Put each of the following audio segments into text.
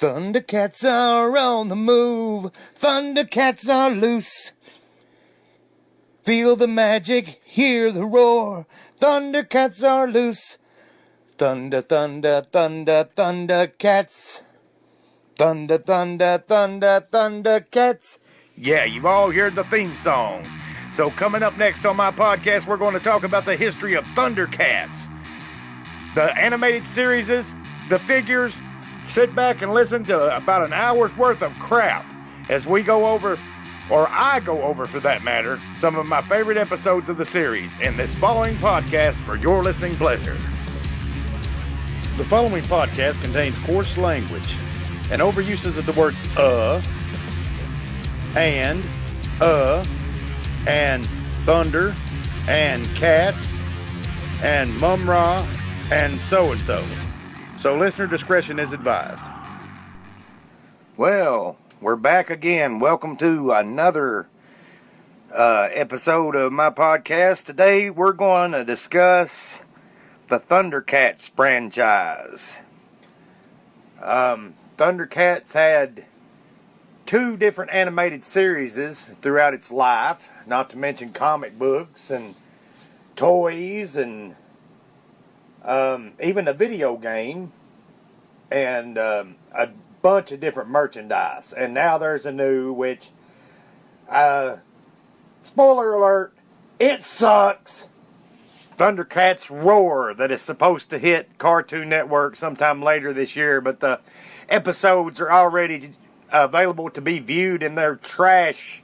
Thundercats are on the move. Thundercats are loose. Feel the magic, hear the roar. Thundercats are loose. Thunder, thunder, thunder, Thundercats. Thunder, thunder, thunder, Thundercats. Yeah, you've all heard the theme song. So coming up next on my podcast, we're going to talk about the history of Thundercats. The animated series, the figures. Sit back and listen to about an hour's worth of crap as we go over, or I go over for that matter, some of my favorite episodes of the series in this following podcast for your listening pleasure. The following podcast contains coarse language and overuses of the words and thunder, and cats, and mum-ra, and so-and-so. So listener discretion is advised. Well, we're back again. Welcome to another episode of my podcast. Today we're going to discuss the Thundercats franchise. Thundercats had two different animated series throughout its life, not to mention comic books and toys and even a video game and a bunch of different merchandise. And now there's a new, which, spoiler alert, it sucks. Thundercats Roar, that is supposed to hit Cartoon Network sometime later this year, but the episodes are already available to be viewed in their trash,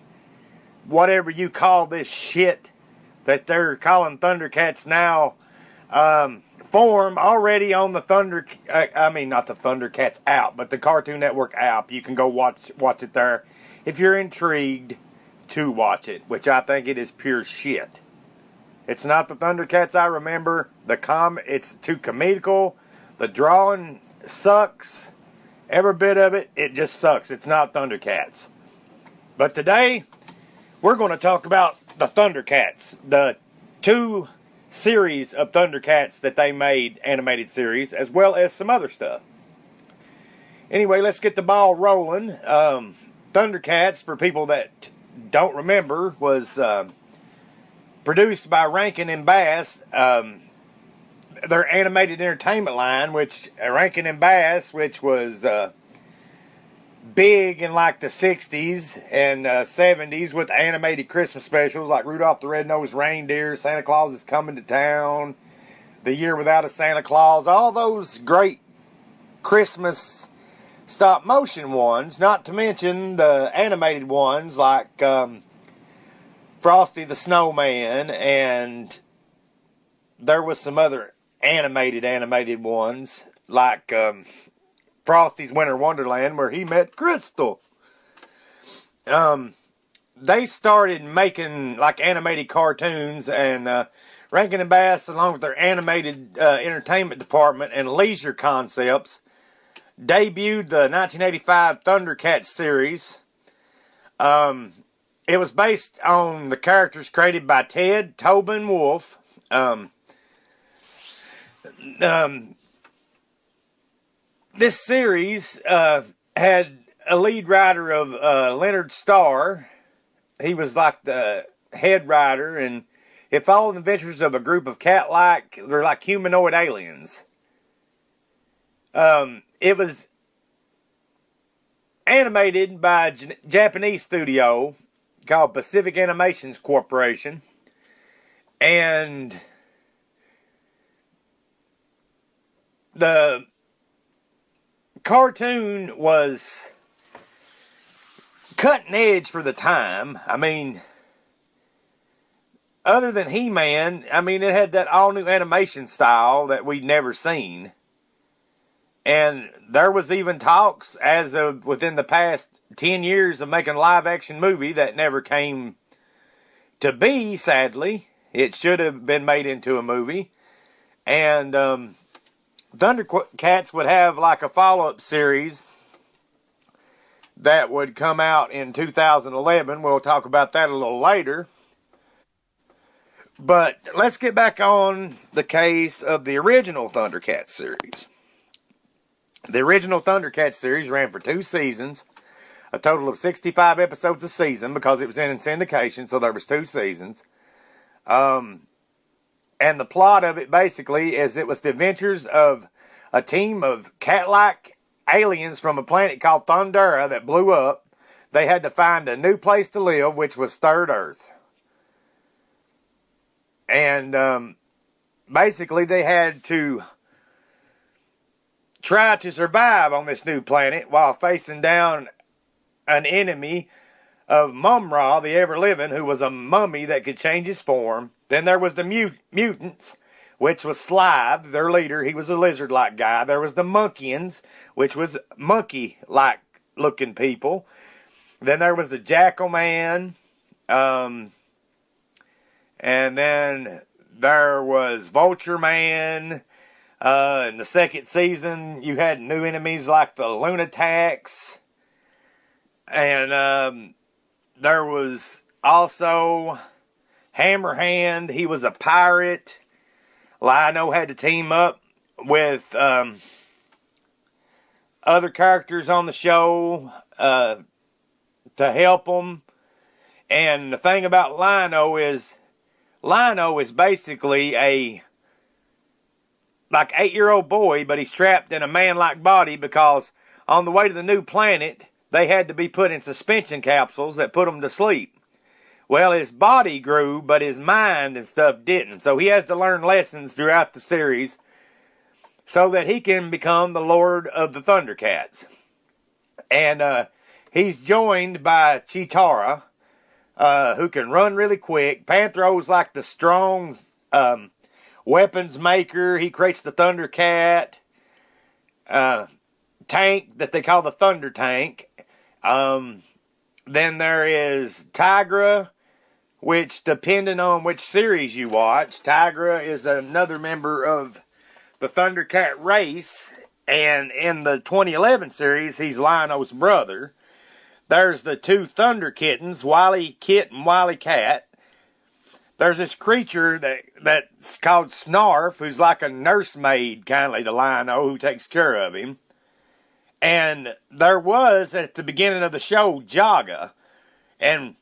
whatever you call this shit that they're calling Thundercats now, form already on the not the Thundercats app, but the Cartoon Network app. You can go watch it there if you're intrigued to watch it, which I think it is pure shit. It's not the Thundercats I remember. It's too comedical. The drawing sucks. Every bit of it, it just sucks. It's not Thundercats. But today, we're going to talk about the Thundercats, the two series of Thundercats that they made, animated series, as well as some other stuff. Anyway, let's get the ball rolling. Thundercats, for people that don't remember, was produced by Rankin and Bass. Their animated entertainment line, which Rankin and Bass, which was big in like the 60s and 70s with animated Christmas specials like Rudolph the Red-Nosed Reindeer, Santa Claus is Coming to Town, The Year Without a Santa Claus, all those great Christmas stop-motion ones, not to mention the animated ones like Frosty the Snowman, and there was some other animated ones like Frosty's Winter Wonderland, where he met Crystal. They started making like animated cartoons, and Rankin and Bass, along with their animated entertainment department and leisure concepts, debuted the 1985 Thundercats series. It was based on the characters created by Ted Tobin Wolfe. This series had a lead writer of Leonard Starr. He was like the head writer, and it followed the adventures of a group of they're like humanoid aliens. It was animated by a Japanese studio called Pacific Animations Corporation, and the cartoon was cutting edge for the time. I mean, other than He-Man, it had that all-new animation style that we'd never seen. And there was even talks as of within the past 10 years of making a live-action movie that never came to be, sadly. It should have been made into a movie. And Thundercats would have like a follow-up series that would come out in 2011. We'll talk about that a little later. But let's get back on the case of the original Thundercats series. The original Thundercats series ran for 2 seasons, a total of 65 episodes a season because it was in syndication, so there was 2 seasons. And the plot of it basically is it was the adventures of a team of cat-like aliens from a planet called Thundera that blew up. They had to find a new place to live, which was Third Earth. And basically they had to try to survive on this new planet while facing down an enemy of Mum-Ra, the ever-living, who was a mummy that could change his form. Then there was the mutants, which was Slive, their leader. He was a lizard-like guy. There was the Monkeans, which was monkey-like looking people. Then there was the Jackal Man. And then there was Vulture Man. In the second season, you had new enemies like the Lunatics. And there was also Hammerhand. He was a pirate. Lino had to team up with other characters on the show to help them. And the thing about Lino is basically a like 8-year-old boy, but he's trapped in a man-like body because on the way to the new planet, they had to be put in suspension capsules that put them to sleep. Well, his body grew, but his mind and stuff didn't. So he has to learn lessons throughout the series so that he can become the Lord of the Thundercats. And he's joined by Cheetara, who can run really quick. Panthro's like the strong weapons maker. He creates the Thundercat tank that they call the Thunder Tank. Then there is Tigra, which, depending on which series you watch, Tigra is another member of the Thundercat race. And in the 2011 series, he's Lino's brother. There's the 2 Thunder Kittens, Wily Kit and Wily Cat. There's this creature that's called Snarf, who's like a nursemaid, kindly, to Lino, who takes care of him. And there was, at the beginning of the show, Jaga. And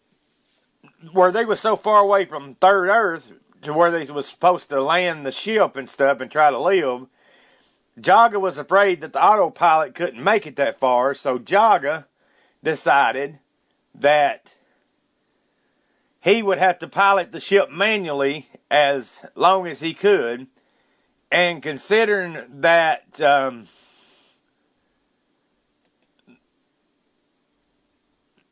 where they were so far away from Third Earth to where they was supposed to land the ship and stuff and try to live, Jaga was afraid that the autopilot couldn't make it that far. So Jaga decided that he would have to pilot the ship manually as long as he could. And considering that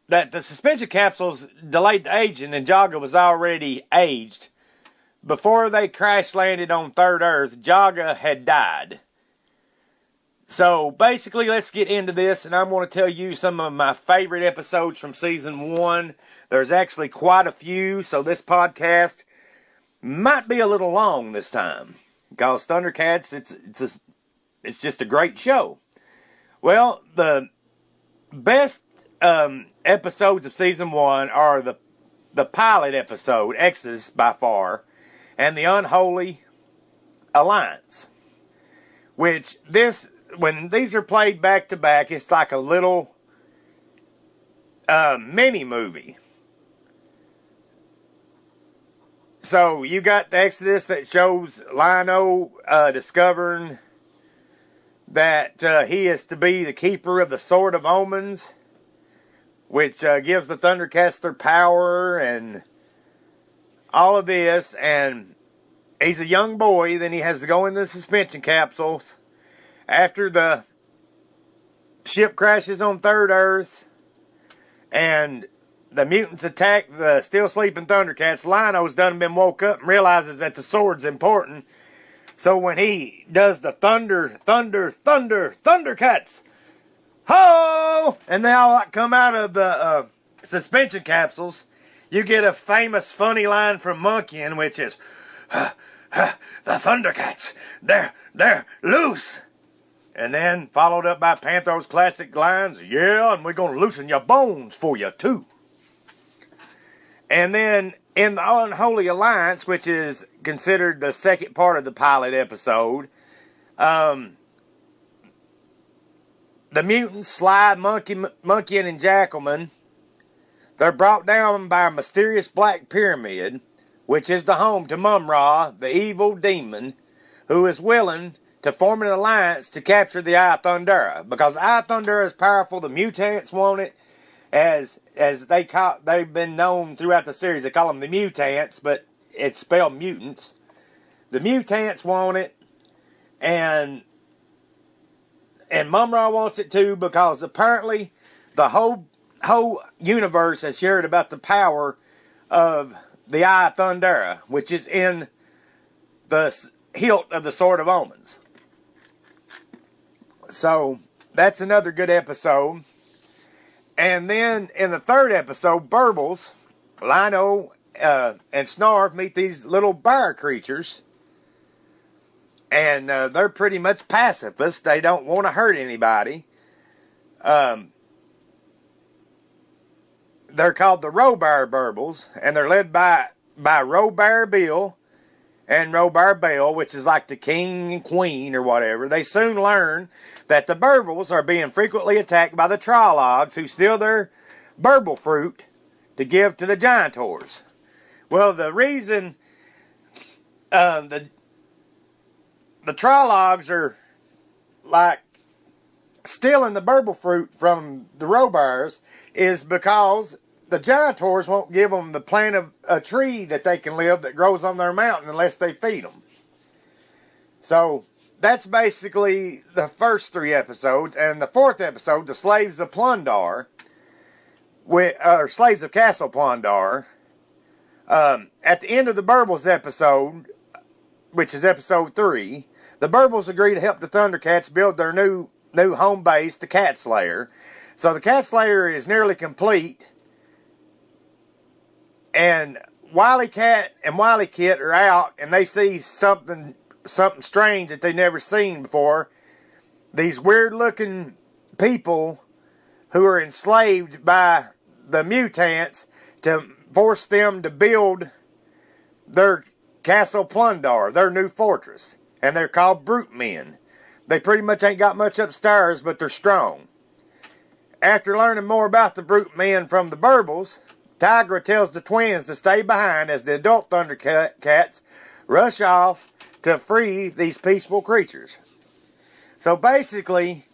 that the suspension capsules delayed the aging and Jaga was already aged, before they crash landed on Third Earth, Jaga had died. So basically, let's get into this, and I'm going to tell you some of my favorite episodes from Season 1. There's actually quite a few, so this podcast might be a little long this time. Because Thundercats, it's just a great show. Well, the best episodes of Season 1 are the pilot episode, Exodus by far, and the Unholy Alliance. Which, when these are played back to back, it's like a little mini movie. So you got the Exodus that shows Lino discovering that he is to be the keeper of the Sword of Omens, which gives the Thundercats their power and all of this. And he's a young boy, then he has to go in the suspension capsules. After the ship crashes on Third Earth and the mutants attack the still sleeping Thundercats, Lino's done been woke up and realizes that the sword's important. So when he does the Thundercats, ho! And they all come out of the suspension capsules, you get a famous funny line from Monkean, which is, the Thundercats, they're loose. And then followed up by Panthro's classic lines, yeah, and we're going to loosen your bones for you too. And then in the Unholy Alliance, which is considered the second part of the pilot episode, the mutants, Sly, Monkey, and Jackalman, they're brought down by a mysterious black pyramid, which is the home to Mum-Ra, the evil demon, who is willing to form an alliance to capture the Eye of Thundera. Because Eye of Thundera is powerful, the mutants want it, as they've been known throughout the series. They call them the mutants, but it's spelled mutants. The mutants want it, and Mum-Ra wants it too, because apparently the whole universe has heard about the power of the Eye of Thundera, which is in the hilt of the Sword of Omens. So that's another good episode. And then in the third episode, Burbles, Lino, and Snarf meet these little bear creatures. And they're pretty much pacifists. They don't want to hurt anybody. They're called the Robear Burbles. And they're led by Robear Bill and Robear Bell, which is like the king and queen or whatever. They soon learn that the Burbles are being frequently attacked by the Trollocs, who steal their burble fruit to give to the Giantors. Well, the reason the Trollocs are like stealing the burble fruit from the Robears is because the Giantors won't give them the plant of a tree that they can live that grows on their mountain unless they feed them. So that's basically the first three episodes. And the fourth episode, the Slaves of Plundar, or Slaves of Castle Plundar, at the end of the Burbles episode, which is episode 3, the Burbles agree to help the Thundercats build their new home base, the Cat Slayer. So the Cat Slayer is nearly complete. And Wily Cat and Wily Kit are out, and they see something strange that they've never seen before. These weird-looking people who are enslaved by the mutants to force them to build their Castle Plundar, their new fortress. And they're called Brute Men. They pretty much ain't got much upstairs, but they're strong. After learning more about the Brute Men from the Burbles, Tigra tells the twins to stay behind as the adult Thundercats rush off to free these peaceful creatures. So basically,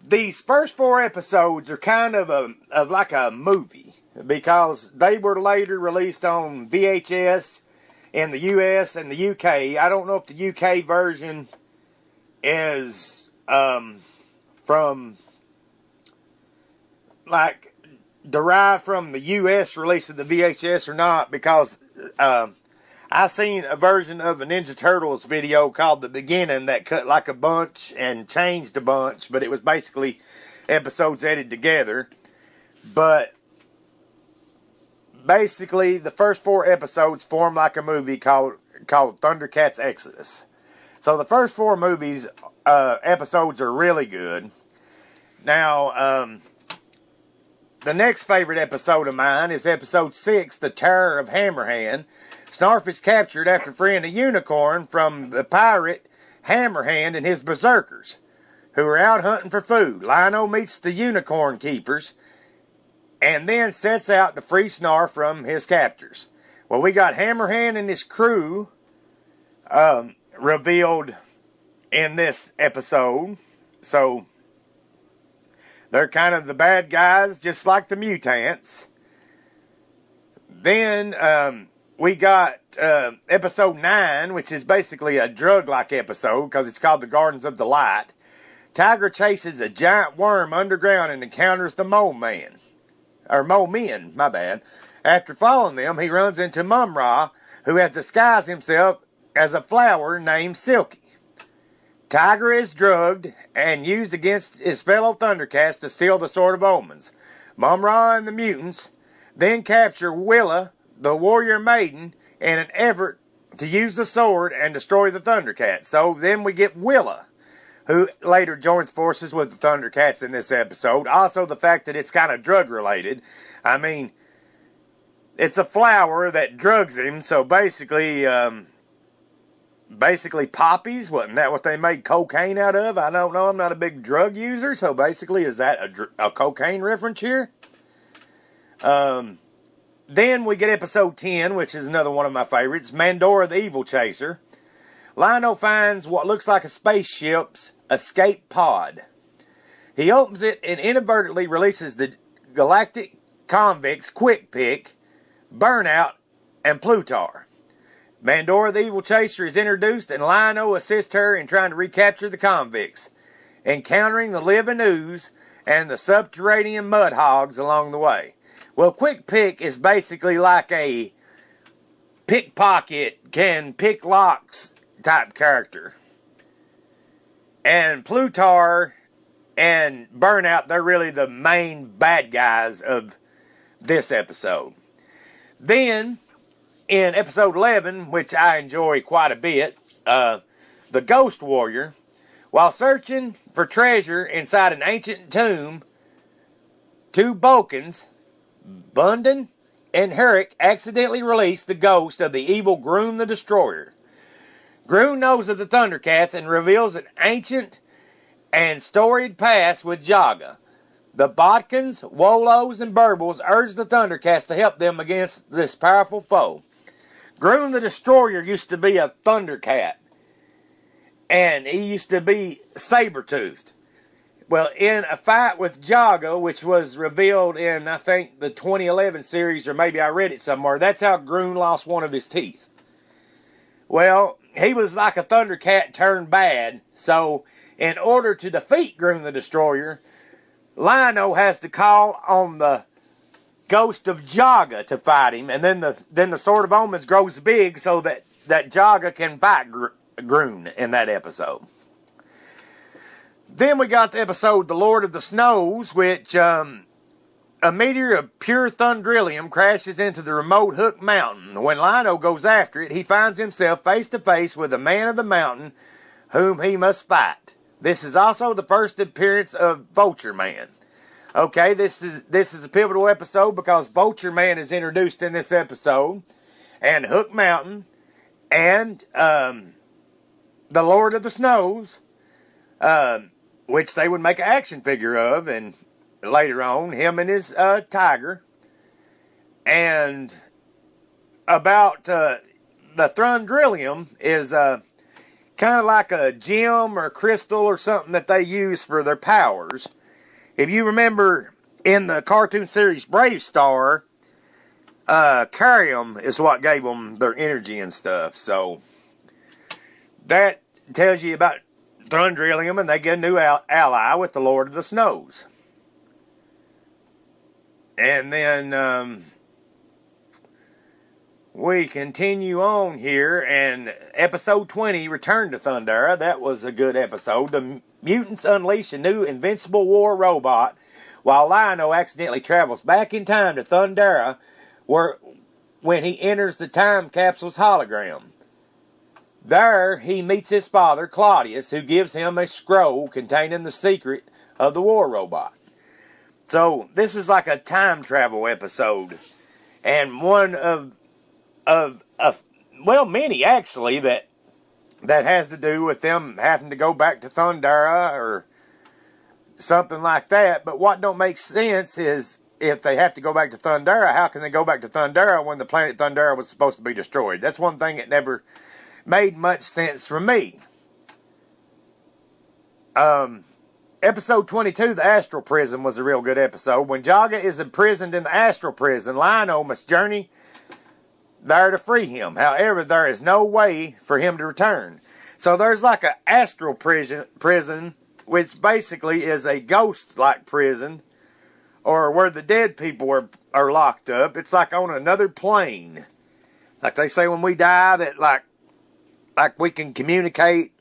these first 4 episodes are kind of like a movie, because they were later released on VHS in the US and the UK. I don't know if the UK version is from like derived from the US release of the VHS or not, because I seen a version of a Ninja Turtles video called The Beginning that cut like a bunch and changed a bunch, but it was basically episodes edited together. But basically the first 4 episodes form like a movie called Thundercats Exodus. So the first 4 episodes are really good. Now, the next favorite episode of mine is episode 6, The Terror of Hammerhand. Snarf is captured after freeing a unicorn from the pirate Hammerhand and his berserkers, who are out hunting for food. Lino meets the unicorn keepers and then sets out to free Snarf from his captors. Well, we got Hammerhand and his crew revealed in this episode. So they're kind of the bad guys, just like the mutants. Then we got episode 9, which is basically a drug-like episode because it's called The Gardens of Delight. Tigra chases a giant worm underground and encounters the Mole Men, my bad. After following them, he runs into Mum-Ra, who has disguised himself as a flower named Silky. Tigra is drugged and used against his fellow Thundercats to steal the Sword of Omens. Mum-Ra and the mutants then capture Willa, the warrior maiden, in an effort to use the sword and destroy the Thundercats. So then we get Willa, who later joins forces with the Thundercats in this episode. Also the fact that it's kind of drug-related. I mean, it's a flower that drugs him, so basically basically poppies. Wasn't that what they made cocaine out of? I don't know. I'm not a big drug user, so basically, is that a cocaine reference here? Then we get episode 10, which is another one of my favorites, Mandora the Evil Chaser. Lionel finds what looks like a spaceship's escape pod. He opens it and inadvertently releases the galactic convicts Quick Pick, Burnout, and Plutar. Mandora the Evil Chaser is introduced, and Lionel assists her in trying to recapture the convicts, encountering the living ooze and the subterranean mud hogs along the way. Well, Quick Pick is basically like a pickpocket, can pick locks type character. And Plutar and Burnout, they're really the main bad guys of this episode. Then, in episode 11, which I enjoy quite a bit, the Ghost Warrior, while searching for treasure inside an ancient tomb, two Vulcans, Bundin and Herrick, accidentally release the ghost of the evil Groom the Destroyer. Groom knows of the Thundercats and reveals an ancient and storied past with Jaga. The Botkins, Wolos, and Burbles urge the Thundercats to help them against this powerful foe. Groom the Destroyer used to be a Thundercat, and he used to be saber-toothed. Well, in a fight with Jaga, which was revealed in, I think, the 2011 series, or maybe I read it somewhere, that's how Groom lost one of his teeth. Well, he was like a Thundercat turned bad, so in order to defeat Groom the Destroyer, Lionel has to call on the ghost of Jaga to fight him, and then the Sword of Omens grows big so that Jaga can fight Groom in that episode. Then we got the episode The Lord of the Snows, which a meteor of pure thundrillium crashes into the remote Hook Mountain. When Lionel goes after it, he finds himself face to face with a man of the mountain whom he must fight. This is also the first appearance of Vulture Man. Okay, this is a pivotal episode because Vulture Man is introduced in this episode, and Hook Mountain, and the Lord of the Snows, which they would make an action figure of, and later on, him and his tiger. And about the Thundrillium is kind of like a gem or crystal or something that they use for their powers. If you remember in the cartoon series Brave Star, Carium is what gave them their energy and stuff. So that tells you about Thundrillium, and they get a new ally with the Lord of the Snows. And then we continue on here, and episode 20, Return to Thundera. That was a good episode. The mutants unleash a new invincible war robot, while Lionel accidentally travels back in time to Thundera, when he enters the time capsule's hologram. There, he meets his father, Claudius, who gives him a scroll containing the secret of the war robot. So, this is like a time travel episode. And one of many actually, that has to do with them having to go back to Thundera or something like that. But what don't make sense is, if they have to go back to Thundera, how can they go back to Thundera when the planet Thundera was supposed to be destroyed? That's one thing that never made much sense for me. Episode 22, The Astral Prison, was a real good episode. When Jaga is imprisoned in the Astral Prison, Lionel must journey there to free him. However, there is no way for him to return. So there's like an astral prison, which basically is a ghost-like prison, or where the dead people are locked up. It's like on another plane. Like they say when we die, that like we can communicate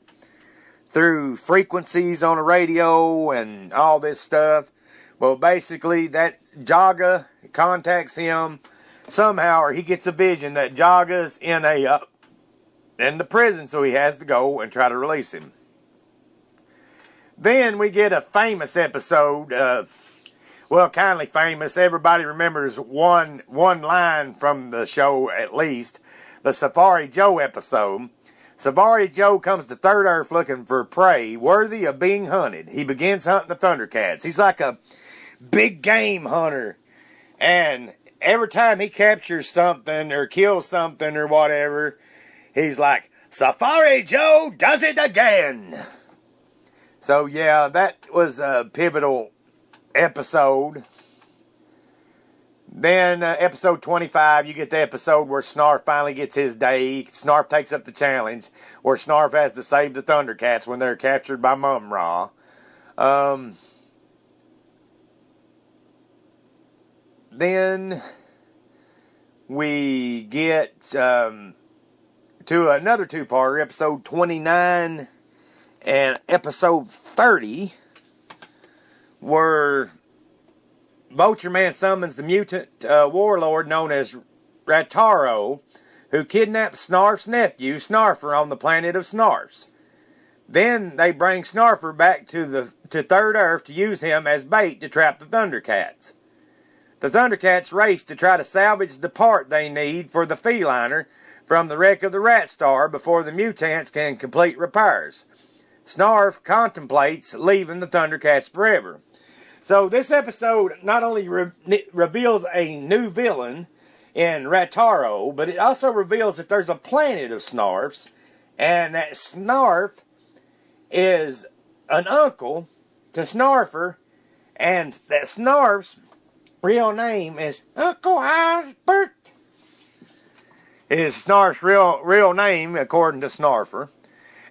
through frequencies on a radio and all this stuff. Well, basically, that Jaga contacts him somehow, or he gets a vision that Jaga's in the prison, so he has to go and try to release him. Then we get a famous episode, kindly famous. Everybody remembers one line from the show, at least, the Safari Joe episode. Safari Joe comes to Third Earth looking for prey worthy of being hunted. He begins hunting the Thundercats. He's like a big game hunter. And every time he captures something or kills something or whatever, he's like, Safari Joe does it again. So yeah, that was a pivotal episode. Then episode 25, you get the episode where Snarf finally gets his day. Snarf takes up the challenge where Snarf has to save the Thundercats when they're captured by Mum-Ra. Then we get to another two-parter, episode 29 and episode 30, where Vulture Man summons the mutant warlord known as Rataro, who kidnaps Snarf's nephew, Snarfer, on the planet of Snarfs. Then they bring Snarfer back to Third Earth to use him as bait to trap the Thundercats. The Thundercats race to try to salvage the part they need for the Feliner from the wreck of the Rat Star before the mutants can complete repairs. Snarf contemplates leaving the Thundercats forever. So this episode not only reveals a new villain in Rataro, but it also reveals that there's a planet of Snarfs, and that Snarf is an uncle to Snarfer, and that Snarf's real name is Uncle Osbert. Is Snarf's real name, according to Snarfer.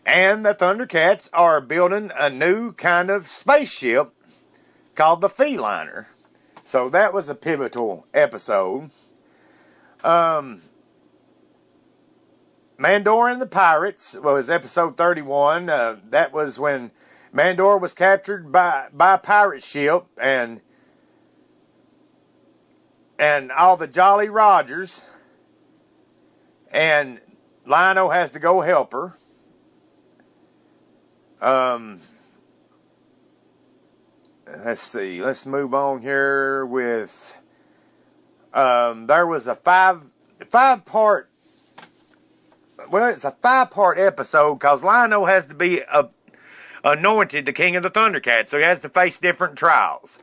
And the Thundercats are building a new kind of spaceship called the Feliner. So that was a pivotal episode. Mandor and the Pirates was episode 31. That was when Mandor was captured by a pirate ship, and all the Jolly Rogers, and Lino has to go help her. Let's see. Let's move on here with. There was a five-part. Well, it's a 5-part episode because Lino has to be anointed the king of the Thundercats, so he has to face different trials.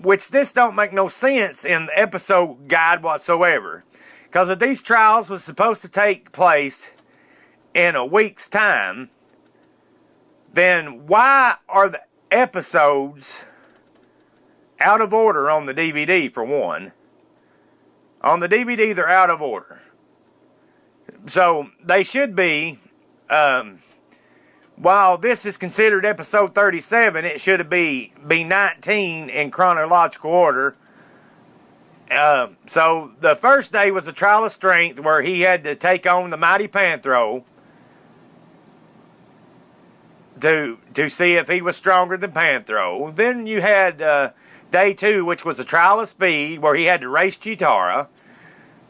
Which this don't make no sense in the episode guide whatsoever, because if these trials was supposed to take place in a week's time, then why are the episodes out of order on the DVD, for one? On the DVD, they're out of order. So, they should be, while this is considered episode 37, it should be 19 in chronological order. So, the first day was a trial of strength where he had to take on the mighty Panthro to see if he was stronger than Panthro. Then you had day 2, which was a trial of speed, where he had to race Chitara.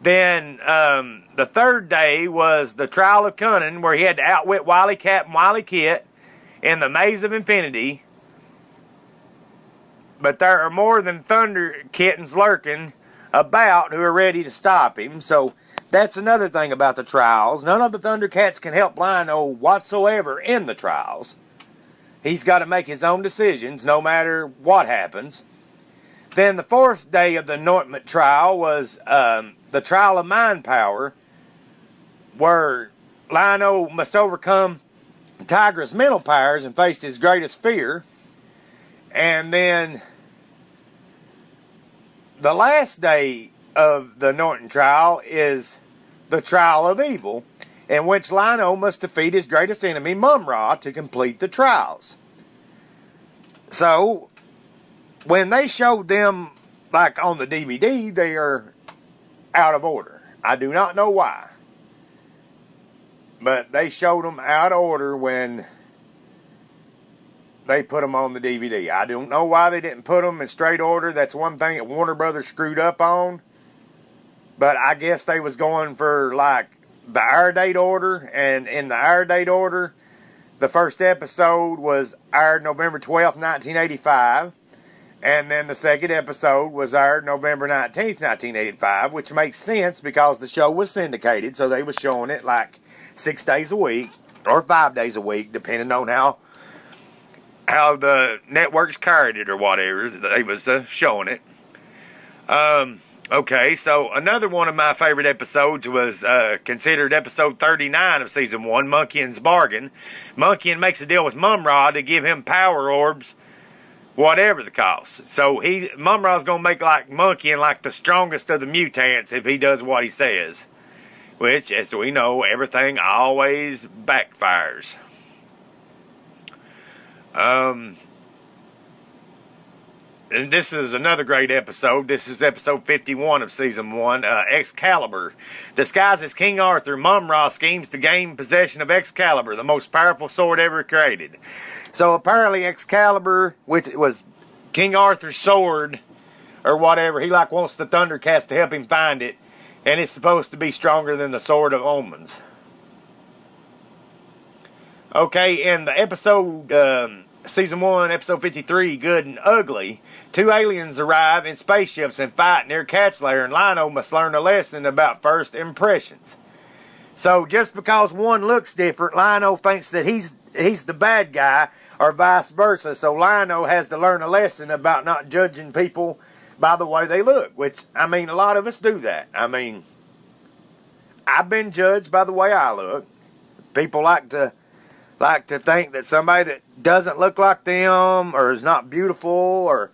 Then the third day was the trial of cunning, where he had to outwit Wily Cat and Wily Kit in the Maze of Infinity. But there are more than Thunder Kittens lurking about who are ready to stop him. So that's another thing about the trials. None of the Thundercats can help Lino whatsoever in the trials. He's got to make his own decisions no matter what happens. Then the fourth day of the anointment trial was the trial of mind power, where Lino must overcome Tigra's mental powers and face his greatest fear. And then the last day of the anointing trial is the trial of evil, in which Lino must defeat his greatest enemy, Mum-Ra, to complete the trials. So, when they showed them, like on the DVD, they are out of order. I do not know why. But they showed them out of order when they put them on the DVD. I don't know why they didn't put them in straight order. That's one thing that Warner Brothers screwed up on. But I guess they was going for like the air date order. And in the air date order, the first episode was aired November 12th, 1985. And then the second episode was aired November 19th, 1985, which makes sense because the show was syndicated, so they were showing it like 6 days a week or 5 days a week, depending on how the networks carried it or whatever. They was showing it. Okay, so another one of my favorite episodes was considered episode 39 of season 1, Monkeyin's Bargain. Monkeyin makes a deal with Mum-Ra to give him power orbs, whatever the cost. So Mum-Ra's gonna make like Monkeyin like the strongest of the mutants if he does what he says. Which, as we know, everything always backfires. And this is another great episode. This is episode 51 of season 1, Excalibur. Disguised as King Arthur, Mum-Ra schemes to gain possession of Excalibur, the most powerful sword ever created. So apparently Excalibur, which was King Arthur's sword, or whatever, he like wants the Thundercats to help him find it, and it's supposed to be stronger than the Sword of Omens. Okay, in the episode, season 1, episode 53, Good and Ugly, 2 aliens arrive in spaceships and fight near Cat's Lair, and Lion-O must learn a lesson about first impressions. So just because one looks different, Lion-O thinks that he's the bad guy, or vice versa. So Lion-O has to learn a lesson about not judging people by the way they look, which, I mean, a lot of us do that. I mean, I've been judged by the way I look. People like to think that somebody that doesn't look like them, or is not beautiful,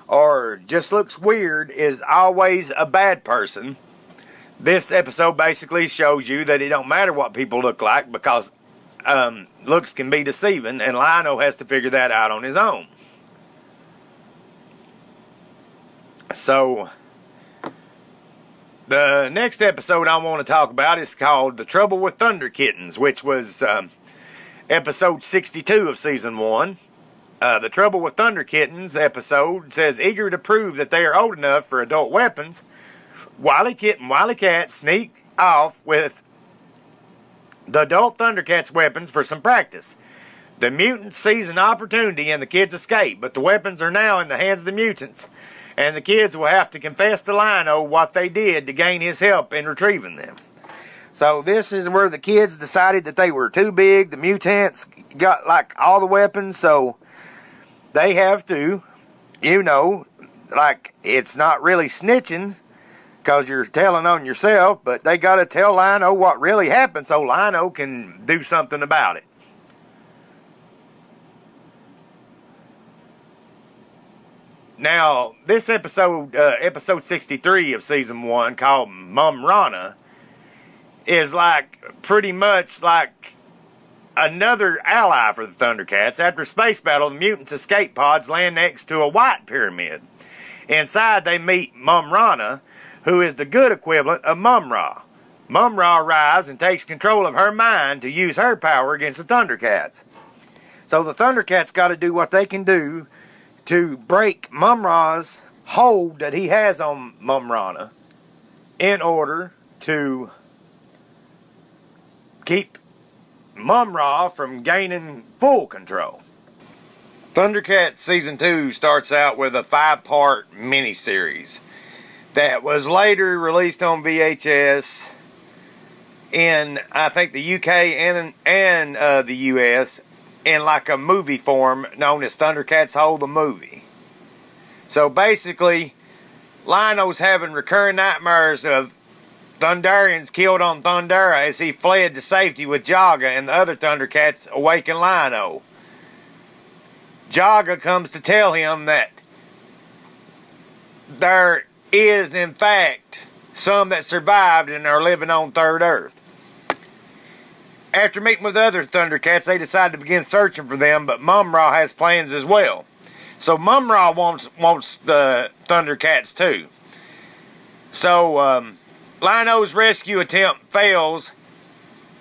or just looks weird is always a bad person. This episode basically shows you that it don't matter what people look like, because looks can be deceiving, and Lion-O has to figure that out on his own. So, the next episode I want to talk about is called The Trouble with Thunder Kittens, which was episode 62 of season 1. The Trouble with Thunder Kittens episode says, eager to prove that they are old enough for adult weapons, Wily Kit and Wily Cat sneak off with the adult Thundercats weapons for some practice. The mutants seize an opportunity and the kids escape, but the weapons are now in the hands of the mutants, and the kids will have to confess to Lion-O what they did to gain his help in retrieving them. So this is where the kids decided that they were too big. The mutants got like all the weapons, so they have to, like, it's not really snitching because you're telling on yourself, but they got to tell Lion-O what really happened so Lion-O can do something about it. Now, this episode, episode 63 of season 1, called Mum-Rana, is like pretty much like another ally for the Thundercats. After a space battle, the mutants' escape pods land next to a white pyramid. Inside, they meet Mum-Rana, who is the good equivalent of Mum-Ra. Mum-Ra arrives and takes control of her mind to use her power against the Thundercats. So the Thundercats got to do what they can do to break Mum-Ra's hold that he has on Mum-Rana in order to keep Mum-Ra from gaining full control. Thundercats Season 2 starts out with a 5-part miniseries that was later released on VHS in, I think, the UK and the US in like a movie form known as Thundercats Hold the Movie. So basically, Lion-O's having recurring nightmares of Thundarians killed on Thundera as he fled to safety with Jaga, and the other Thundercats awaken Lion-O. Jaga comes to tell him that there is, in fact, some that survived and are living on Third Earth. After meeting with other Thundercats, they decide to begin searching for them, but Mum-Ra has plans as well. So Mum-Ra wants the Thundercats too. So Lion-O's rescue attempt fails,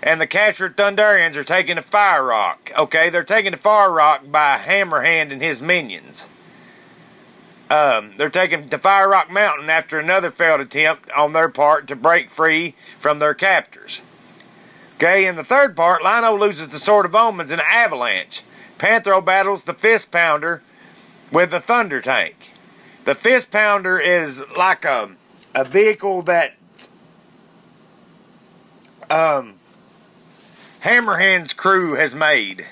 and the captured Thundarians are taken to Fire Rock. Okay, they're taken to Fire Rock by Hammerhand and his minions. They're taken to Fire Rock Mountain after another failed attempt on their part to break free from their captors. Okay, in the third part, Lion-O loses the Sword of Omens in an avalanche. Panthro battles the Fist Pounder with the Thunder Tank. The Fist Pounder is like a vehicle that Hammerhand's crew has made.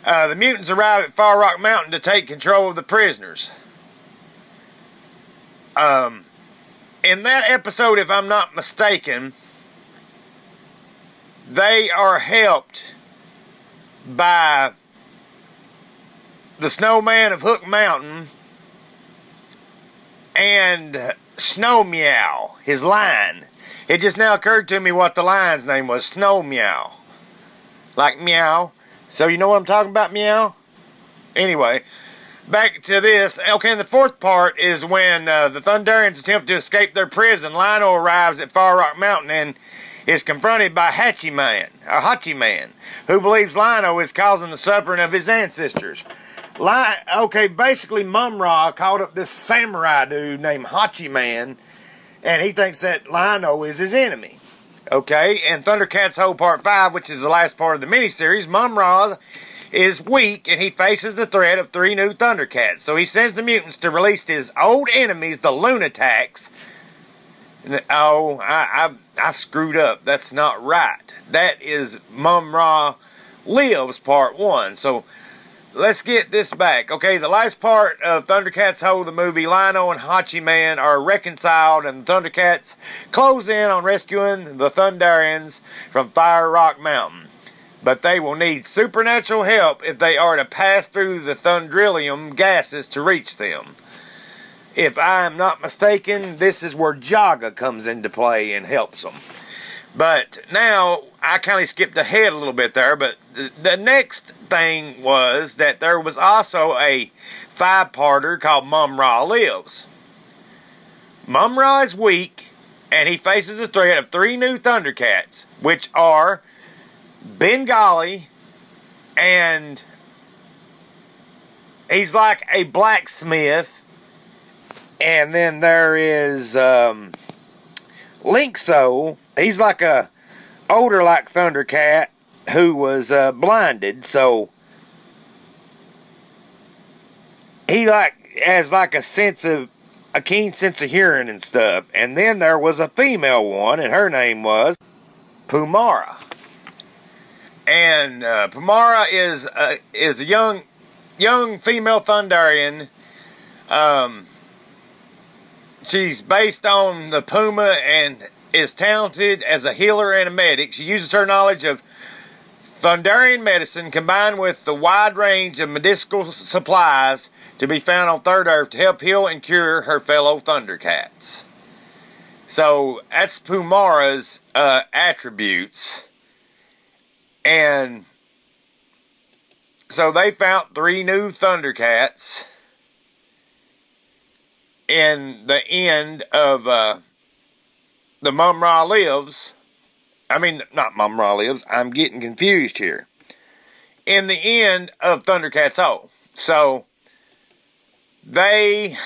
The mutants arrive at Far Rock Mountain to take control of the prisoners. In that episode, if I'm not mistaken, they are helped by the Snowman of Hook Mountain and Snow Meow, his lion. It just now occurred to me what the lion's name was, Snow Meow. Like meow. So you know what I'm talking about, meow? Anyway, back to this. Okay, and the fourth part is when the Thunderians attempt to escape their prison. Lino arrives at Far Rock Mountain and is confronted by Hachi Man, who believes Lino is causing the suffering of his ancestors. Basically Mum-Ra called up this samurai dude named Hachi Man, and he thinks that Lino is his enemy. Okay, and Thundercats Whole Part 5, which is the last part of the miniseries, Mum-Ra is weak, and he faces the threat of 3 new Thundercats. So he sends the mutants to release his old enemies, the Lunatics. Oh, I screwed up. That's not right. That is Mum-Ra Lives Part 1. So let's get this back. Okay, the last part of Thundercats Whole, the movie, Lino and Hachi Man are reconciled, and the Thundercats close in on rescuing the Thunderians from Fire Rock Mountain. But they will need supernatural help if they are to pass through the Thundrillium gases to reach them. If I am not mistaken, this is where Jaga comes into play and helps them. But now, I kind of skipped ahead a little bit there, but the next thing was that there was also a 5-parter called Mum-Ra Lives. Mum-Ra is weak, and he faces the threat of 3 new Thundercats, which are Bengali, and he's like a blacksmith. And then there is Linkso. He's like a older like Thundercat who was blinded, so he has like a keen sense of hearing and stuff. And then there was a female one, and her name was Pumara. And Pumara is a young female Thunderian. She's based on the Puma and is talented as a healer and a medic. She uses her knowledge of Thunderian medicine combined with the wide range of medicinal supplies to be found on Third Earth to help heal and cure her fellow Thundercats. So that's Pumara's attributes. And so they found 3 new Thundercats in the end of the Mum-Ra Lives. I mean, not Mum-Ra Lives. I'm getting confused here. In the end of Thundercats Whole. So they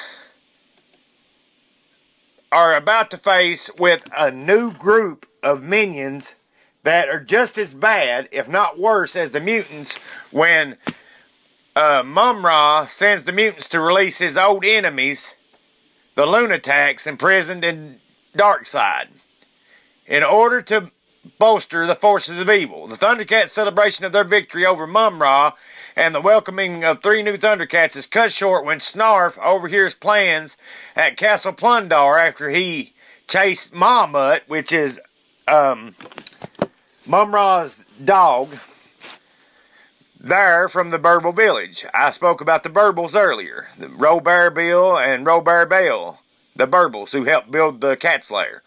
are about to face with a new group of minions that are just as bad, if not worse, as the mutants when Mum-Ra sends the mutants to release his old enemies, the Lunatics, imprisoned in Darkside, in order to bolster the forces of evil. The Thundercats' celebration of their victory over Mum-Ra and the welcoming of 3 new Thundercats is cut short when Snarf overhears plans at Castle Plundar after he chased Mammut, which is Mum-Ra's dog, there from the Burble village. I spoke about the Burbles earlier. The Robert Bill and Robert Bale, the Burbles who helped build the Cat Slayer.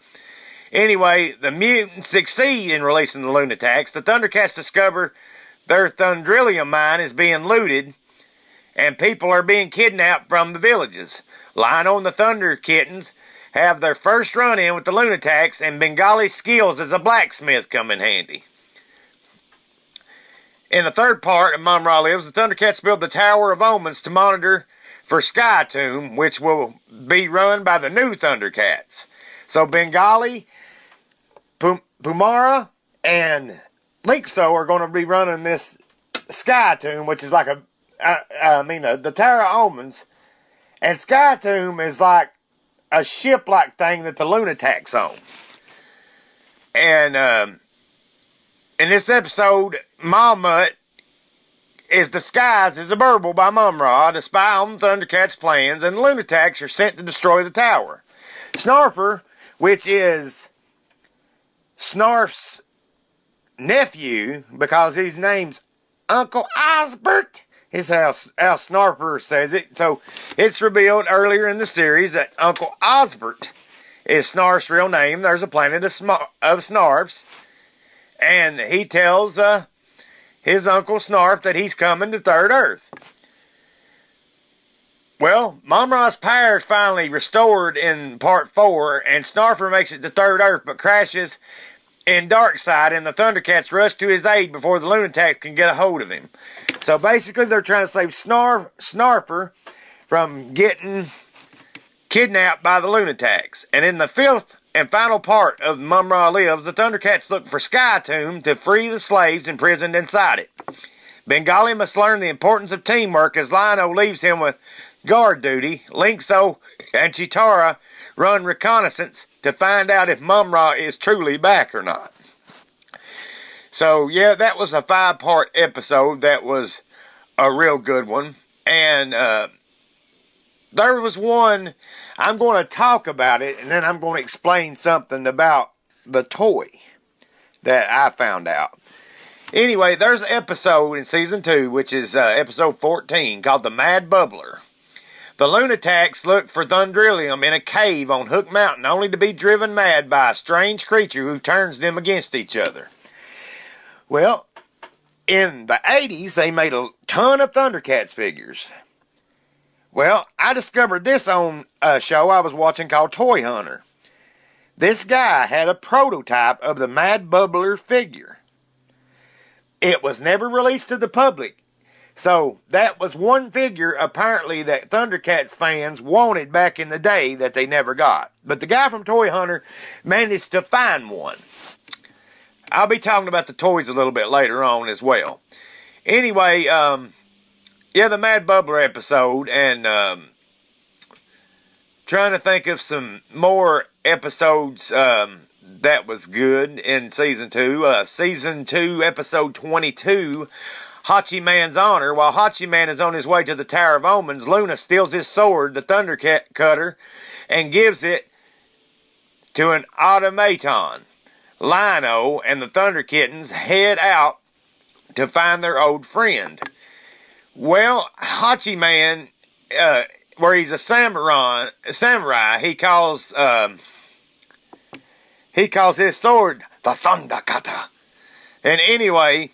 Anyway, the mutants succeed in releasing the Lunatics. The Thundercats discover their Thundrillium mine is being looted, and people are being kidnapped from the villages. Lino and the Thunder Kittens have their first run-in with the Lunatics, and Bengali's skills as a blacksmith come in handy. In the third part of Mum-Ra Lives, the Thundercats build the Tower of Omens to monitor for Sky Tomb, which will be run by the new Thundercats. So Bengali, Pumara, and Linkso are going to be running this Sky Tomb, which is like the Tower of Omens, and Sky Tomb is like a ship-like thing that the Lunatics own. And in this episode, Malmut is disguised as a burble by Mum-Ra to spy on the Thundercats' plans, and the Lunatics are sent to destroy the tower. Snarfer, which is Snarf's nephew, because his name's Uncle Osbert, is how Snarfer says it. So it's revealed earlier in the series that Uncle Osbert is Snarf's real name. There's a planet of Snarfs, and he tells his Uncle Snarf that he's coming to Third Earth. Well, Mum-Ra's power is finally restored in Part 4, and Snarfer makes it to Third Earth, but crashes in Darkside, and the Thundercats rush to his aid before the Lunatics can get a hold of him. So basically, they're trying to save Snarfer from getting kidnapped by the Lunatics. And in the 5th and final part of Mum-Ra Lives, the Thundercats look for Sky Tomb to free the slaves imprisoned inside it. Bengali must learn the importance of teamwork as Lion-O leaves him with guard duty. Lynxo and Chitara run reconnaissance to find out if Mum-Ra is truly back or not. So, yeah, that was a 5-part episode. That was a real good one. And there was one, I'm going to talk about it, and then I'm going to explain something about the toy that I found out. Anyway, there's an episode in Season 2, which is episode 14, called The Mad Bubbler. The Lunatics look for Thundrilium in a cave on Hook Mountain, only to be driven mad by a strange creature who turns them against each other. Well, in the 80s, they made a ton of Thundercats figures. Well, I discovered this on a show I was watching called Toy Hunter. This guy had a prototype of the Mad Bubbler figure. It was never released to the public. So, that was one figure, apparently, that Thundercats fans wanted back in the day that they never got. But the guy from Toy Hunter managed to find one. I'll be talking about the toys a little bit later on as well. Anyway, yeah, the Mad Bubbler episode, and trying to think of some more episodes that was good in Season 2. Season 2, Episode 22, Hachi-Man's Honor. While Hachi-Man is on his way to the Tower of Omens, Luna steals his sword, the Thundercat Cutter, and gives it to an automaton. Lion-O and the Thunder Kittens head out to find their old friend. Well, Hachi-Man, where he's a samurai, he calls his sword the Thunderkata. And anyway,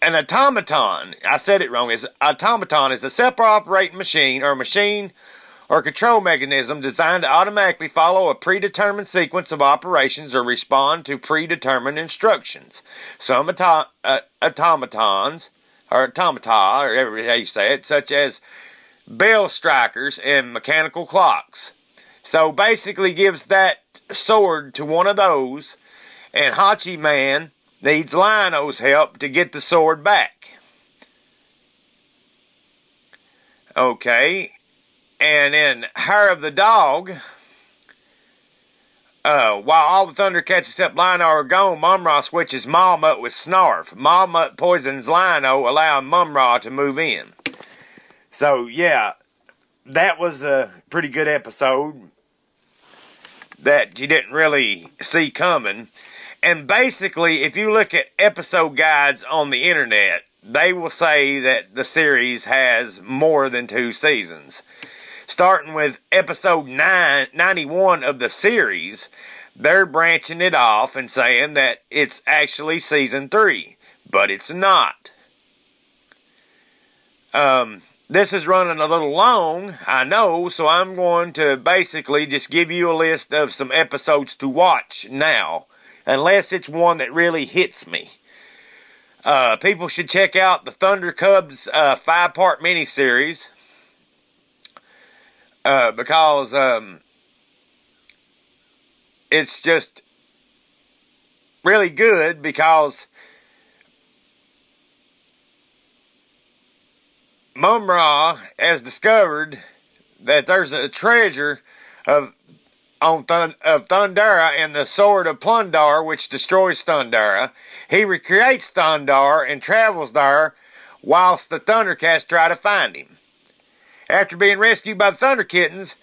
an automaton, I said it wrong, automaton is a self-operating machine or control mechanism designed to automatically follow a predetermined sequence of operations or respond to predetermined instructions. Some automatons, or automata, or however you say it, such as bell strikers and mechanical clocks. So basically gives that sword to one of those, and Hachi-Man needs Lion-O's help to get the sword back. Okay. And in Hair of the Dog, while all the Thundercats except Lion-O are gone, Mum-Ra switches Malmut with Snarf. Malmut poisons Lion-O, allowing Mum-Ra to move in. So, yeah, that was a pretty good episode that you didn't really see coming. And basically, if you look at episode guides on the internet, they will say that the series has more than 2 seasons. Starting with episode 91 of the series, they're branching it off and saying that it's actually season 3, but it's not. This is running a little long, I know, so I'm going to basically just give you a list of some episodes to watch now, unless it's one that really hits me. People should check out the Thunder Cubs 5-part miniseries. Because it's just really good, because Mum-Ra has discovered that there's a treasure of Thundera and the Sword of Plundar, which destroys Thundera. He recreates Thundar and travels there whilst the Thundercats try to find him. After being rescued by the Thunder Kittens,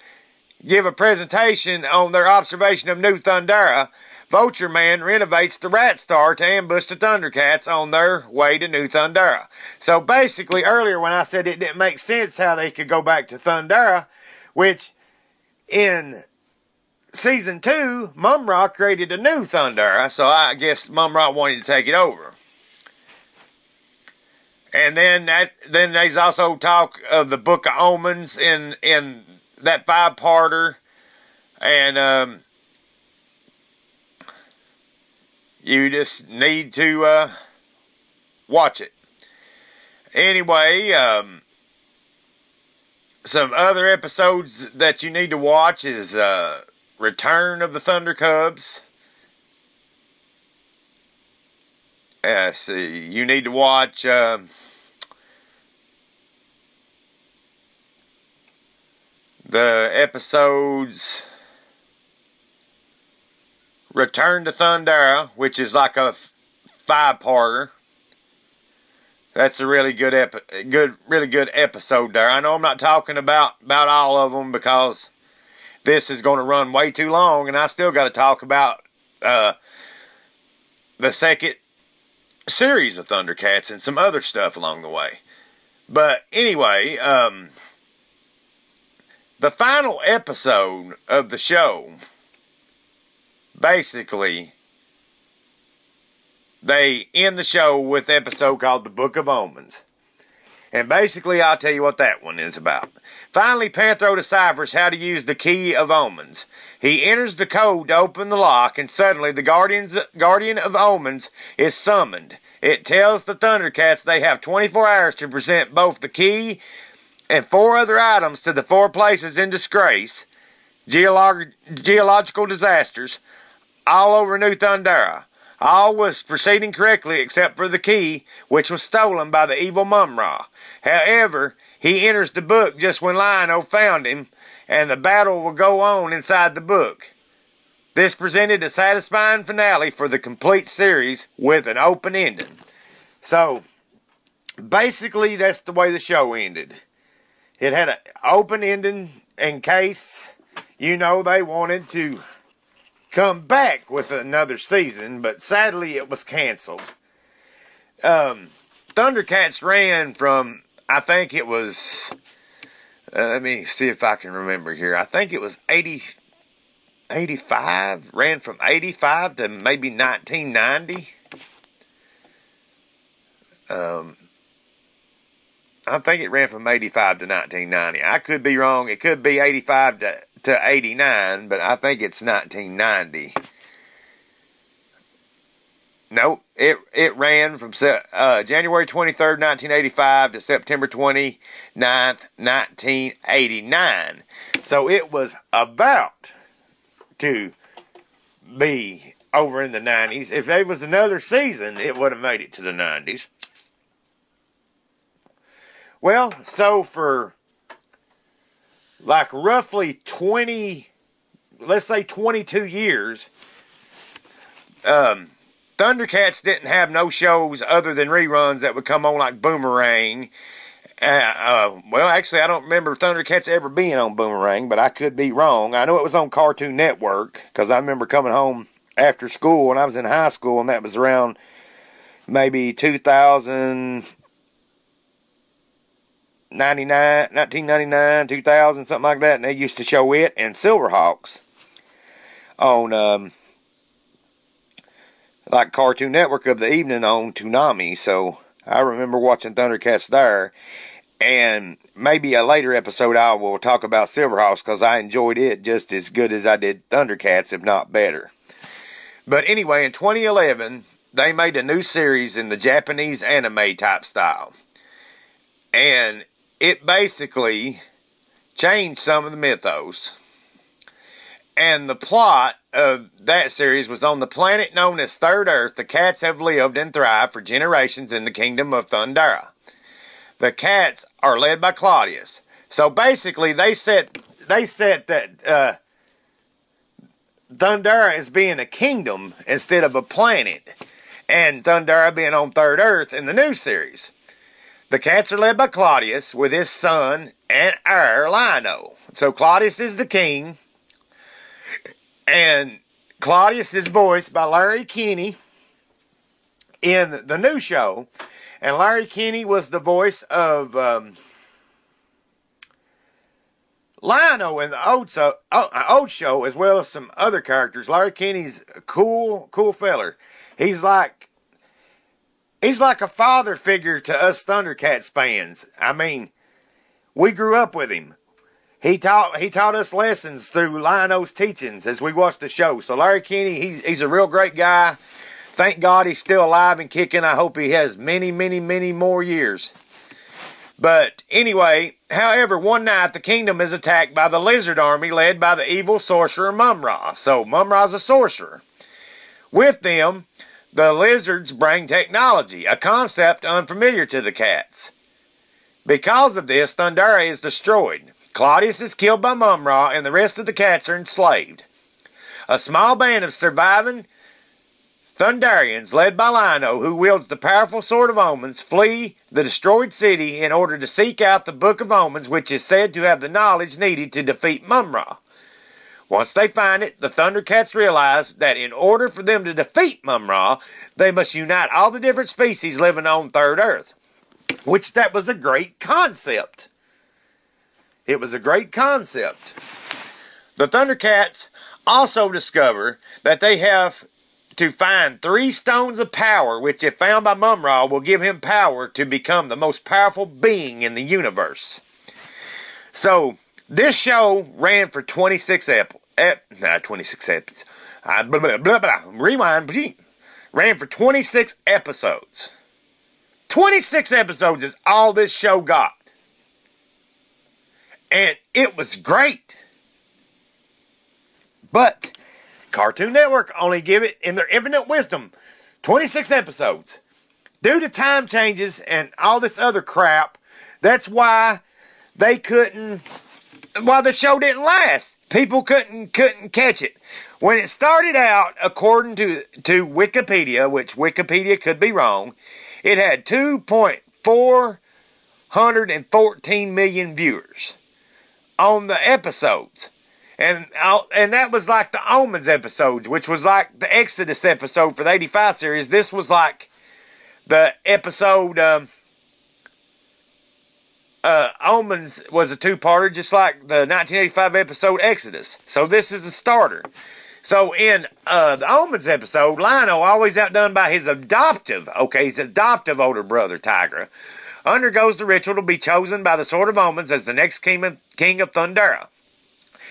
give a presentation on their observation of New Thundera, Vulture Man renovates the Rat Star to ambush the Thundercats on their way to New Thundera. So basically, earlier when I said it didn't make sense how they could go back to Thundera, which in Season 2, Mum-Ra created a new Thundera, so I guess Mum-Ra wanted to take it over. And then there's also talk of the Book of Omens in that 5-parter, and you just need to watch it. Anyway, some other episodes that you need to watch is Return of the Thunder Cubs. Let's see. You need to watch the episodes Return to Thundera, which is like a 5-parter. That's a really good episode there. I know I'm not talking about all of them because this is going to run way too long, and I still got to talk about the second series of Thundercats and some other stuff along the way. But anyway, the final episode of the show, basically, they end the show with an episode called The Book of Omens. And basically, I'll tell you what that one is about. Finally, Panthro deciphers how to use the Key of Omens. He enters the code to open the lock, and suddenly the Guardian of Omens is summoned. It tells the Thundercats they have 24 hours to present both the key and 4 other items to the 4 places in disgrace, geological disasters, all over New Thundera. All was proceeding correctly except for the key, which was stolen by the evil Mum-Ra. However, he enters the book just when Lion-O found him, and the battle will go on inside the book. This presented a satisfying finale for the complete series with an open ending. So, basically, that's the way the show ended. It had an open ending in case, they wanted to come back with another season, but sadly it was canceled. Thundercats ran from, I think it was, let me see if I can remember here. I think it was 85, ran from 85 to maybe 1990. I think it ran from 85 to 1990. I could be wrong. It could be 85 to 89, but I think it's 1990. Nope, it ran from January 23rd, 1985 to September 29th, 1989. So it was about to be over in the 90s. If there was another season, it would have made it to the 90s. Well, so for like roughly 22 years, Thundercats didn't have no shows other than reruns that would come on like Boomerang. Well, actually, I don't remember Thundercats ever being on Boomerang, but I could be wrong. I know it was on Cartoon Network, because I remember coming home after school when I was in high school, and that was around maybe 1999, 2000, something like that, and they used to show it and Silverhawks on like Cartoon Network of the evening on Toonami. So I remember watching Thundercats there, and maybe a later episode I will talk about Silverhawks because I enjoyed it just as good as I did Thundercats, if not better. But anyway, in 2011 they made a new series in the Japanese anime type style, and it basically changed some of the mythos. And the plot of that series was on the planet known as Third Earth, the cats have lived and thrived for generations in the kingdom of Thundera. the cats are led by Claudius. So basically, they set that Thundera is being a kingdom instead of a planet, and Thundera being on Third Earth in the new series. The cats are led by Claudius with his son and heir Lino. So Claudius is the king, and Claudius is voiced by Larry Kinney in the new show, and Larry Kinney was the voice of Lino in the old show, as well as some other characters. Larry Kinney's a cool feller. He's like a father figure to us Thundercats fans. I mean, we grew up with him. He taught us lessons through Lino's teachings as we watched the show. So Larry Kinney, he's a real great guy. Thank God he's still alive and kicking. I hope he has many, many, many more years. But anyway, however, one night the kingdom is attacked by the lizard army led by the evil sorcerer Mum-Ra. So Mum-Ra's a sorcerer. With them, the lizards bring technology, a concept unfamiliar to the cats. Because of this, Thundera is destroyed. Claudius is killed by Mum-Ra, and the rest of the cats are enslaved. A small band of surviving Thunderians, led by Lino, who wields the powerful Sword of Omens, flee the destroyed city in order to seek out the Book of Omens, which is said to have the knowledge needed to defeat Mum-Ra. Once they find it, the Thundercats realize that in order for them to defeat Mum-Ra, they must unite all the different species living on Third Earth. Which that was a great concept. It was a great concept. The Thundercats also discover that they have to find 3 stones of power, which if found by Mum-Ra will give him power to become the most powerful being in the universe. So, this show ran for 26 episodes. Rewind. Ran for 26 episodes. 26 episodes is all this show got. And it was great. But Cartoon Network only give it, in their infinite wisdom, 26 episodes. Due to time changes and all this other crap, that's why the show didn't last. People couldn't catch it. When it started out, according to Wikipedia, which Wikipedia could be wrong, it had 2.414 million viewers on the episodes. And that was like the Omens episodes, which was like the Exodus episode for the 85 series. This was like the episode, Omens was a 2-parter, just like the 1985 episode Exodus. So this is a starter. So in the Omens episode, Lino, always outdone by his adoptive older brother, Tigra, undergoes the ritual to be chosen by the Sword of Omens as the next king of Thundera.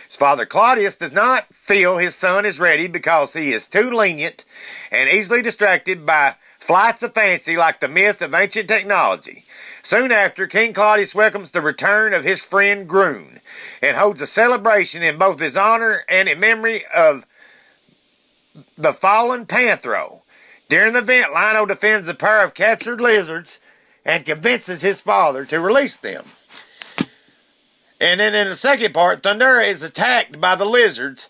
His father Claudius does not feel his son is ready because he is too lenient and easily distracted by flights of fancy like the myth of ancient technology. Soon after, King Claudius welcomes the return of his friend Groon and holds a celebration in both his honor and in memory of the fallen Panthro. During the event, Lino defends a pair of captured lizards and convinces his father to release them. And then in the second part, Thundera is attacked by the lizards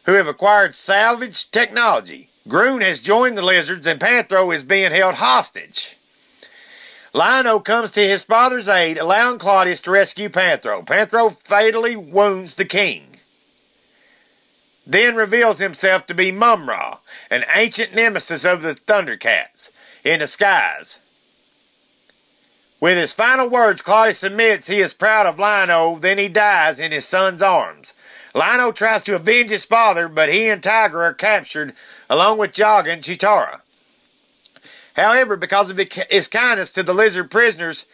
who have acquired salvage technology. Groon has joined the lizards and Panthro is being held hostage. Lino comes to his father's aid, allowing Claudius to rescue Panthro. Panthro fatally wounds the king. Then reveals himself to be Mum-Ra, an ancient nemesis of the Thundercats, in disguise. With his final words, Claudius admits he is proud of Lino, then he dies in his son's arms. Lino tries to avenge his father, but he and Tigra are captured, along with Jaga and Chitara. However, because of his kindness to the lizard prisoners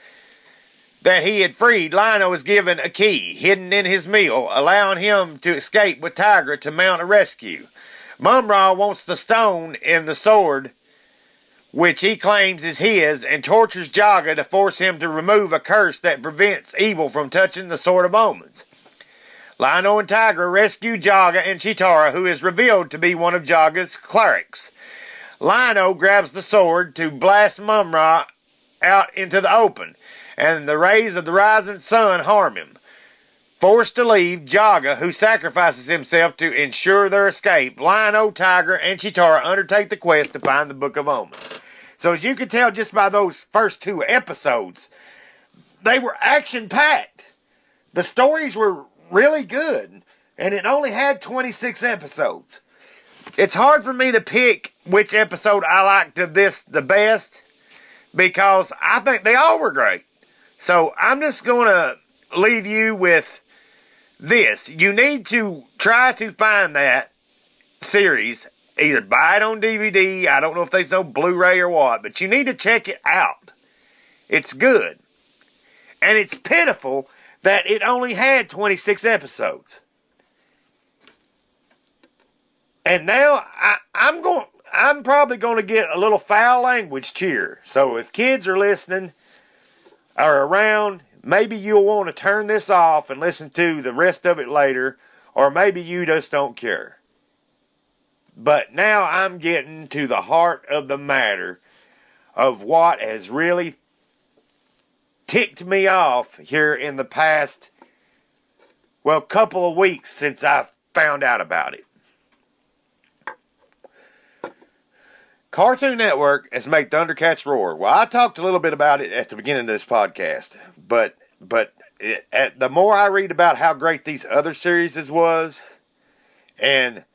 that he had freed, Lino is given a key, hidden in his meal, allowing him to escape with Tigra to mount a rescue. Mum-Ra wants the stone in the sword, which he claims is his, and tortures Jaga to force him to remove a curse that prevents evil from touching the Sword of Omens. Lino and Tigra rescue Jaga and Chitara, who is revealed to be one of Jaga's clerics. Lino grabs the sword to blast Mum-Ra out into the open. and the rays of the rising sun harm him. Forced to leave, Jaga, who sacrifices himself to ensure their escape, Lion-O, Tiger, and Chitara undertake the quest to find the Book of Omens. So as you can tell just by those first 2 episodes, they were action-packed. The stories were really good, and it only had 26 episodes. It's hard for me to pick which episode I liked of this the best, because I think they all were great. So I'm just going to leave you with this. You need to try to find that series. Either buy it on DVD. I don't know if they sell Blu-ray or what, but you need to check it out. It's good. And it's pitiful that it only had 26 episodes. And now I'm probably going to get a little foul language cheer. So if kids are listening or around, maybe you'll want to turn this off and listen to the rest of it later, or maybe you just don't care. But now I'm getting to the heart of the matter of what has really ticked me off here in the past, couple of weeks since I found out about it. Cartoon Network has made Thundercats roar. Well, I talked a little bit about it at the beginning of this podcast, but the more I read about how great these other series was, and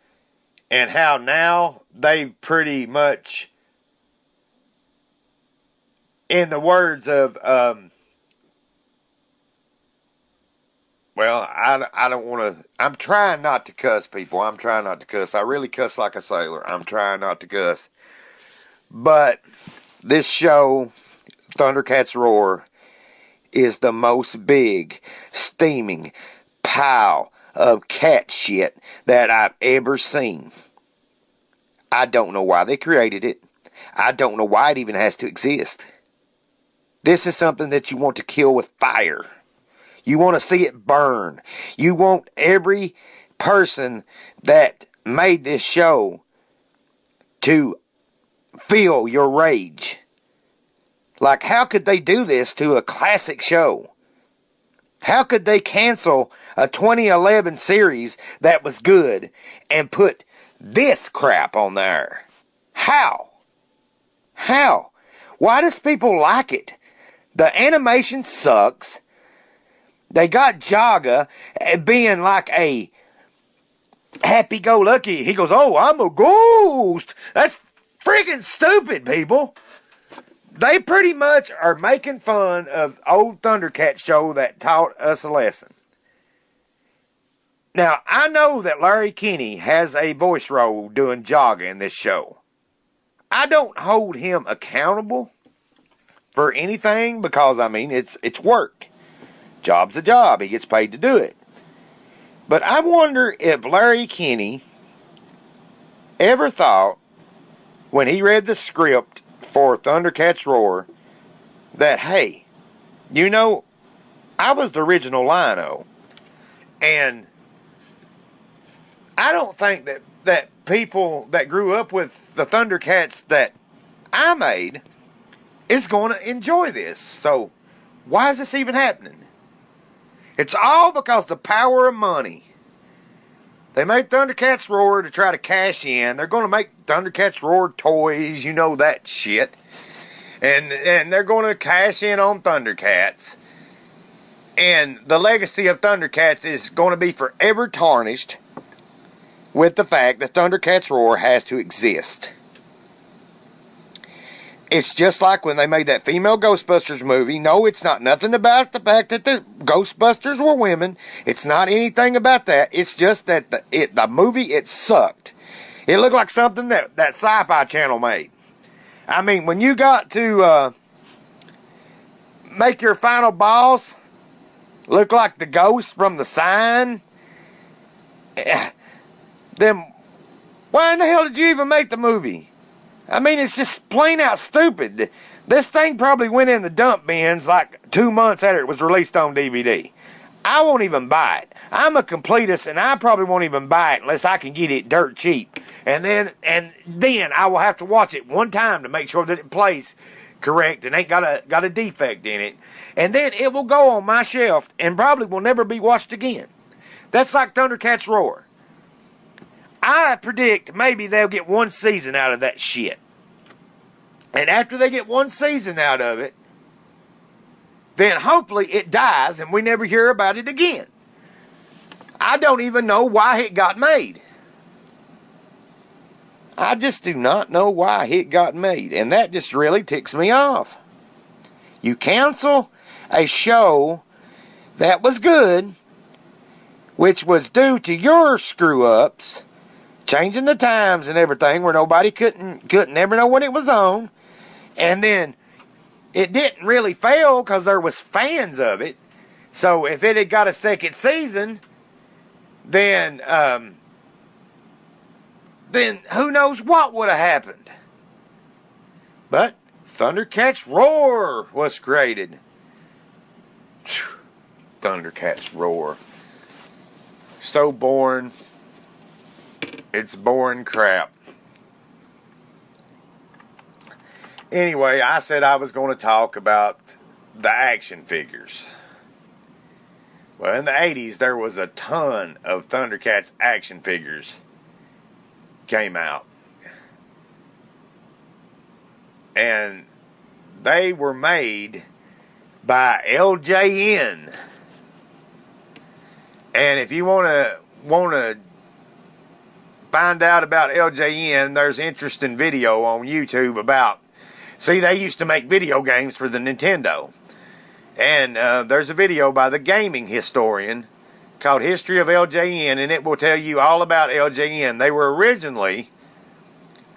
how now they pretty much, in the words of, I don't want to, I'm trying not to cuss, people. I'm trying not to cuss. I really cuss like a sailor. I'm trying not to cuss. But this show, Thundercats Roar, is the most big, steaming pile of cat shit that I've ever seen. I don't know why they created it. I don't know why it even has to exist. This is something that you want to kill with fire. You want to see it burn. You want every person that made this show to feel your rage. Like, how could they do this to a classic show? How could they cancel a 2011 series that was good and put this crap on there? How? Why does people like it? The animation sucks. They got Jaga being like a happy-go-lucky. He goes, "Oh, I'm a ghost." That's freaking stupid, people. They pretty much are making fun of old Thundercats show that taught us a lesson. Now, I know that Larry Kinney has a voice role doing Jaga in this show. I don't hold him accountable for anything because, it's work. Job's a job. He gets paid to do it. But I wonder if Larry Kinney ever thought, when he read the script for Thundercats Roar, that, hey, I was the original Lion-O. And I don't think that people that grew up with the Thundercats that I made is going to enjoy this. So why is this even happening? It's all because the power of money. They made Thundercats Roar to try to cash in. They're going to make Thundercats Roar toys, that shit. And they're going to cash in on Thundercats. And the legacy of Thundercats is going to be forever tarnished with the fact that Thundercats Roar has to exist. It's just like when they made that female Ghostbusters movie. No, it's not nothing about the fact that the Ghostbusters were women. It's not anything about that. It's just that the movie, it sucked. It looked like something that Sci-Fi Channel made. When you got to make your final boss look like the ghost from The Sign, then why in the hell did you even make the movie? It's just plain out stupid. This thing probably went in the dump bins like 2 months after it was released on DVD. I won't even buy it. I'm a completist, and I probably won't even buy it unless I can get it dirt cheap. And then I will have to watch it one time to make sure that it plays correct and ain't got a defect in it, and then it will go on my shelf and probably will never be watched again. That's like Thundercats Roar. I predict maybe they'll get one season out of that shit. And after they get one season out of it, then hopefully it dies and we never hear about it again. I don't even know why it got made. I just do not know why it got made. And that just really ticks me off. You cancel a show that was good, which was due to your screw-ups, changing the times and everything, where nobody couldn't ever know when it was on. And then it didn't really fail because there was fans of it. So if it had got a second season, then who knows what would have happened. But Thundercats Roar was created. Thundercats Roar. So boring. It's boring crap. Anyway, I said I was going to talk about the action figures. Well, in the 80s, there was a ton of Thundercats action figures came out. And they were made by LJN. And if you want to find out about LJN, there's interesting video on YouTube about. See, they used to make video games for the Nintendo. And there's a video by the gaming historian called History of LJN, and it will tell you all about LJN. They were originally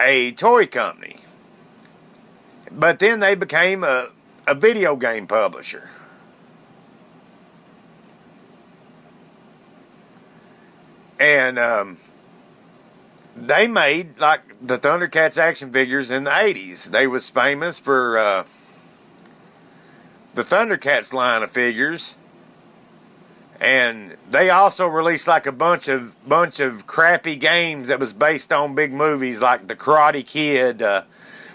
a toy company, but then they became a video game publisher. And they made, like, the Thundercats action figures in the 80s. They was famous for the Thundercats line of figures. And they also released, like, a bunch of crappy games that was based on big movies, like The Karate Kid,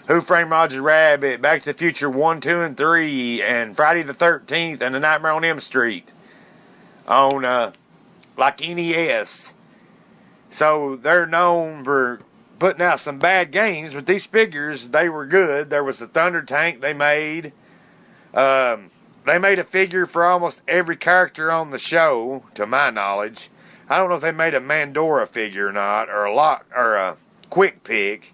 Who Framed Roger Rabbit, Back to the Future 1, 2, and 3, and Friday the 13th, and The Nightmare on Elm Street on, like, NES. So they're known for putting out some bad games, but these figures, they were good. There was the Thunder Tank they made. They made a figure for almost every character on the show, to my knowledge. I don't know if they made a Mandora figure or not, or a Quick Pick,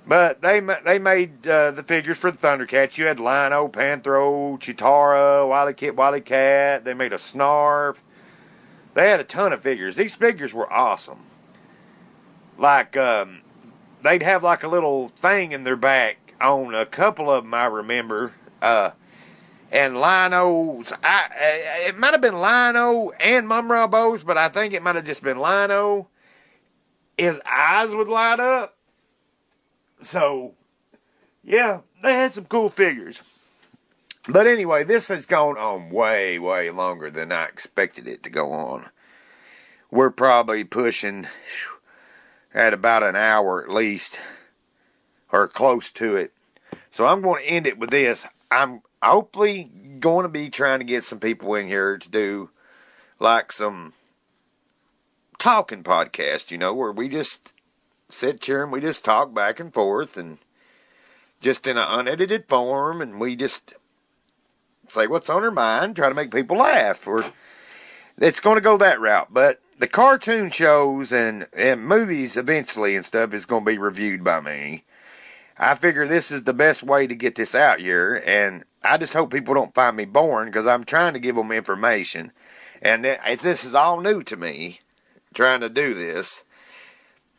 but they made the figures for the Thundercats. You had Lino, Panthro, Chitara, Wily Cat. They made a Snarf. They had a ton of figures. These figures were awesome. Like, they'd have like a little thing in their back on a couple of them, I remember. And Lino's, it might have been Lino and Mumrabo's, but I think it might have just been Lino. His eyes would light up. So, yeah, they had some cool figures. But anyway, this has gone on way, way longer than I expected it to go on. We're probably pushing at about an hour at least, or close to it. So I'm going to end it with this. I'm hopefully going to be trying to get some people in here to do like some talking podcast, you know, where we just sit here and we just talk back and forth and just in an unedited form, and we just say what's on our mind, try to make people laugh, or it's going to go that route. But the cartoon shows and movies eventually and stuff is going to be reviewed by me. I figure this is the best way to get this out here, and I just hope people don't find me boring, because I'm trying to give them information, and this is all new to me, trying to do this.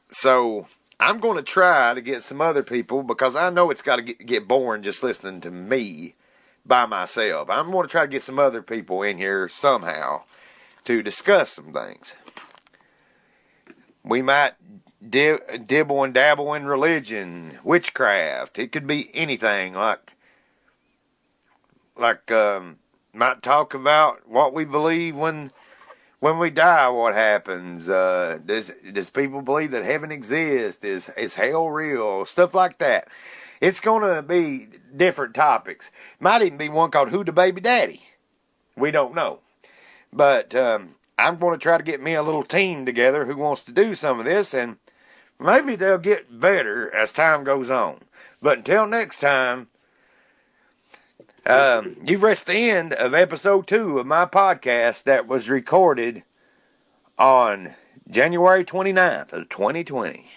So I'm going to try to get some other people, because I know it's got to get boring just listening to me by myself. I'm going to try to get some other people in here somehow to discuss some things. We might dibble and dabble in religion, witchcraft. It could be anything. Might talk about what we believe when we die. What happens? Does people believe that heaven exists? Is hell real? Stuff like that. It's going to be different topics. Might even be one called Who the Baby Daddy? We don't know. But I'm going to try to get me a little team together who wants to do some of this, and maybe they'll get better as time goes on. But until next time, you've reached the end of episode 2 of my podcast that was recorded on January 29th of 2020.